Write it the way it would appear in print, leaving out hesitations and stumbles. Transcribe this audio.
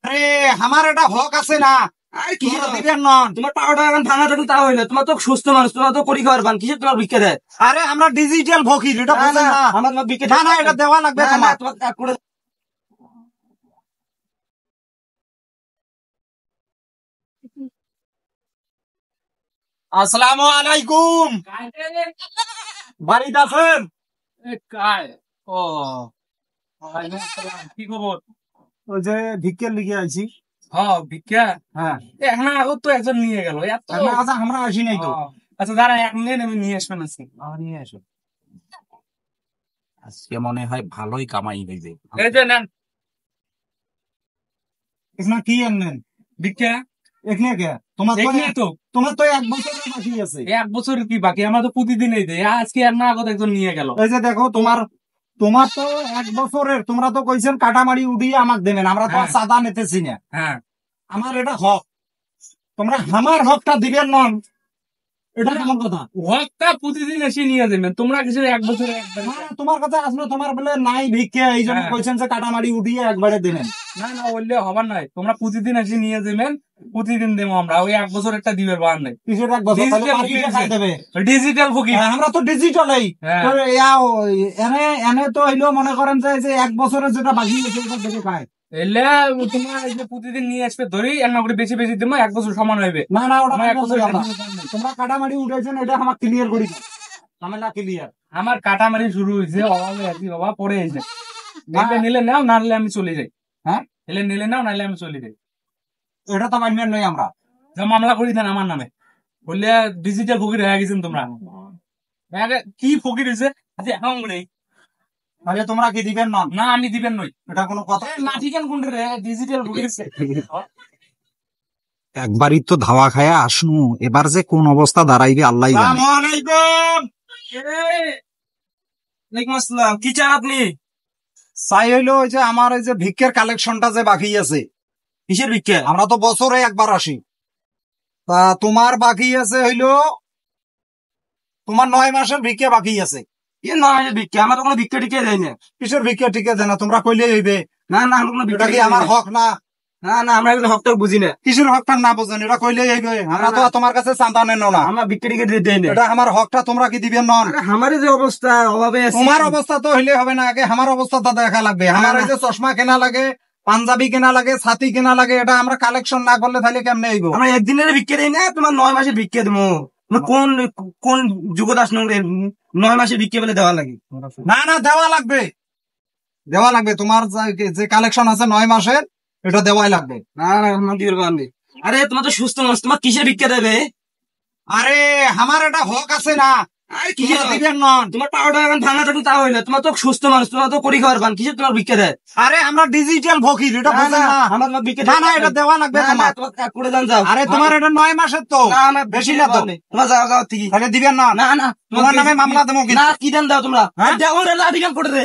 আরে আমার এটা হক আছে না। তোমার পাওয়াটা এখন ভাঙা থাকলে তা হইলে তোমার তো সুস্থ মানুষ, তোমার তো করি খাওয়ার পান, কিসের তোমার ভিক্ষা দেয়? আরে আমরা ডিজিটাল ফকির, এটা বুঝেন না? আমার তোমার ভিক্ষা না না, এটা দেওয়া লাগবে তোমার। আসসালামু আলাইকুম, বাড়িতে আছেন? ও কি খবর? ওই যে ভিক্ষের লিগে আছি। হ্যাঁ ভিক্ষা। হ্যাঁ, এখন আগত তো একজন নিয়ে গেল। আচ্ছা আমরা আসি নাই তো। আচ্ছা দাঁড়া, এক মিনিট আমি নিয়ে আসবেন। আছি নিয়ে আসো। আজকে মনে হয় ভালোই কামাই হইবে। এই যে নেন এখানে কি আনলেন? ভিক্ষা। এখানে কে? তোমার তো এখানে তো তোমার তো 1 বছরের বাকি আছে। এক বছর কি বাকি? আমরা তো প্রতিদিনই দেই, আজকে আর না আগত একজন নিয়ে গেল। এই যে দেখো, তোমার তোমার তো 1 বছরের, তোমরা তো কইছেন কাটামারি উঠিয়ে আমাকে দেবেন, আমরা তো আর চাঁদা নিতেছি না। হ্যাঁ আমার এটা হক, তোমরা আমার হকটা দিবেন না, এটা আমার কথা। হকটা প্রতিদিন এসে নিয়ে যাবেন, তোমরা কিছু এক বছরে একবার। না, তোমার কথা আসলে তোমার বলে নাই ভিক্ষা, এই জন্য কইছেন যে কাটামারি উঠিয়ে একবারে দিবেন। না না, বললে হবার নাই, তোমরা প্রতিদিন এসে নিয়ে যাবেন, প্রতিদিন দেবো আমরা। ওই এক বছর একটা দিবের বার নাই। কিসের 1 বছর? তাহলে বাকিটা খাই দেবে। ডিজিটাল ফকির। আমরা তো ডিজিটালই। এনে এনে তো হইলো মনে করেন যে 1 বছরের যেটা বাকি আছে ওটা দেখে খায়। এলে তোমার এই যে প্রতিদিন নিয়ে আসবে ধরি, রান্না করে বেশি বেশি দেবো, এক বছর সমান হইবে। না না, ওটা এক বছর তোমরা কাটামারি উঠাইছেন, এটা আমার ক্লিয়ার করি, ঝামেলা ক্লিয়ার। আমার কাটামারি শুরু হয়েছে, অভাবে আর কি বাবা পড়ে এসে। নিলে নাও, নাহলে আমি চলে যাই। হ্যাঁ, এলে নিলে নাও, নাহলে আমি চলে যাই। এটা তো মানবেন নয় আমরা। মামলা করি দেন আমার নামে, বললে ডিজিটাল ফকির হয়ে গেছেন তোমরা। কি ফকির হয়েছে এখন নেই। তাহলে তোমরা কি দিবেন না? না আমি দিবেন নই, এটা কোনো কথা? মাটি কেন কোন রে ডিজিটাল ফকির। একবারই তো ধাওয়া খায়া আসনু, এবার যে কোন অবস্থা দাঁড়াইবে আল্লাহ জানে। আসসালাম, কি চান আপনি? চাই হইলো ওই যে আমার ওই যে ভিক্ষের কালেকশনটা যে বাকি আছে। কিসের ভিক্ষা? আমরা তো বছরে একবার আসি, তা তোমার বাকি আছে হইলো, তোমার 9 মাসের ভিক্ষা বাকি আছে। ভিক্ষা আমার কোনো ভিক্ষা টিকে দেয় না। কিসের ভিক্ষা ঠিক আছে না? তোমরা কইলে হইবে। না না, আমার কোনো ভিক্ষা কি আমার হক না? না না, আমরা একদম হকটা বুঝি না। কিসের হকটা না বোঝেন? এটা কইলে হইবে। আমরা তো তোমার কাছে চাঁদা নেন না। আমার ভিক্ষা টিকে দেয় না। এটা আমার হকটা, তোমরা কি দিবেন না? আমার যে অবস্থা অভাবে আছে। তোমার অবস্থা তো হইলে হবে না, আগে আমার অবস্থাটা দেখা লাগবে। আমার ওই যে চশমা কেনা লাগে, পাঞ্জাবি কেনা লাগে, ছাতি কেনা লাগে, এটা আমরা কালেকশন না করলে তাহলে কেমনে হইব? আমরা একদিনের ভিক্ষা দেই না, তোমার 9 মাসের ভিক্ষা দেবো। কোন কোন যুগদাস নগরের 9 মাসের ভিক্ষা বলে দেওয়া লাগে? না না, দেওয়া লাগবে, দেওয়া লাগবে। তোমার যে কালেকশন আছে 9 মাসের, এটা দেওয়াই লাগবে। না না, আরে তোমার তো সুস্থ মানুষ, তোমার কিসের ভিক্ষা দেবে? আরে আমার এটা হক আছে না। কিসের দিবেন না? তোমার পাওয়াটা এখন ভাঙা থাকলে তা হইলে, তোমার তো সুস্থ মানুষ, তোমার তো করি খাওয়ার পান, কিসের তোমার ভিক্ষা দেয়? আরে আমরা ডিজিটাল ফকির, এটা বুঝেন না? আমার ভিক্ষা না না, এটা দেওয়া লাগবে তোমার। করে দেন যাও। আরে তোমার এটা 9 মাসের তো, বেশি না তো। তোমার যাও যাও ঠিকই। তাহলে দিবেন না? না না, তোমার নামে মামলা দেবো। না কি দেন দাও তোমরা, দেওয়ার লাঠি কেন করে রে?